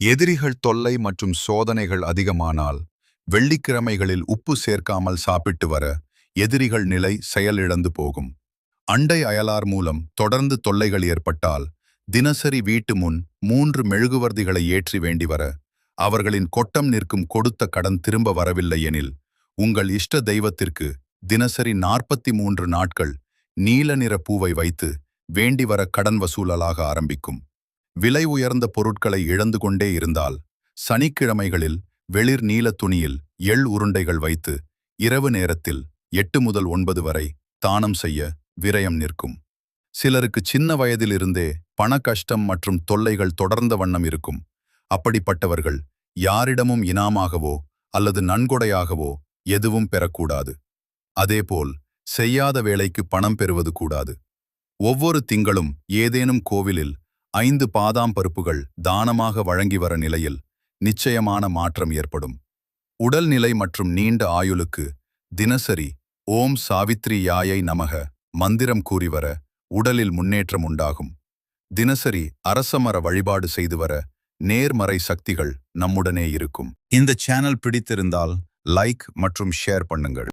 எதிரிகள் தொல்லை மற்றும் சோதனைகள் அதிகமானால் வெள்ளிக்கிழமைகளில் உப்பு சேர்க்காமல் சாப்பிட்டு வர எதிரிகள் நிலை செயலிழந்து போகும். அண்டை அயலார் மூலம் தொடர்ந்து தொல்லைகள் ஏற்பட்டால் தினசரி வீட்டு முன் 3 மெழுகுவர்த்திகளை ஏற்றி வேண்டி வர, அவர்களின் கொட்டம் நிற்கும் கொடுத்த கடன் திரும்ப வரவில்லை எனில் உங்கள் இஷ்ட தெய்வத்திற்கு தினசரி 43 நாட்கள் நீல நிற பூவை வைத்து வேண்டி வர கடன் வசூலாக ஆரம்பிக்கும். விலை உயர்ந்த பொருட்களை இழந்து கொண்டே இருந்தால் சனிக்கிழமைகளில் வெளிர் நீல துணியில் உருண்டைகள் வைத்து இரவு நேரத்தில் 8 முதல் 9 வரை தானம் செய்ய விரயம் நிற்கும். சிலருக்கு சின்ன வயதிலிருந்தே பண கஷ்டம் மற்றும் தொல்லைகள் தொடர்ந்த வண்ணம் இருக்கும். அப்படிப்பட்டவர்கள் யாரிடமும் இனாமாகவோ அல்லது நன்கொடையாகவோ எதுவும் பெறக்கூடாது. அதேபோல் செய்யாத வேலைக்கு பணம் பெறுவது கூடாது. ஒவ்வொரு திங்களும் ஏதேனும் கோவிலில் 5 பாதாம் பருப்புகள் தானமாக வழங்கி வர நிலையில் நிச்சயமான மாற்றம் ஏற்படும். உடல்நிலை மற்றும் நீண்ட ஆயுளுக்கு தினசரி ஓம் சாவித்ரி யாயை நமக மந்திரம் கூறி வர உடலில் முன்னேற்றம் உண்டாகும். தினசரி அரசமர வழிபாடு செய்து வர நேர்மறை சக்திகள் நம்முடனே இருக்கும். இந்த சேனல் பிடித்திருந்தால் லைக் மற்றும் ஷேர் பண்ணுங்கள்.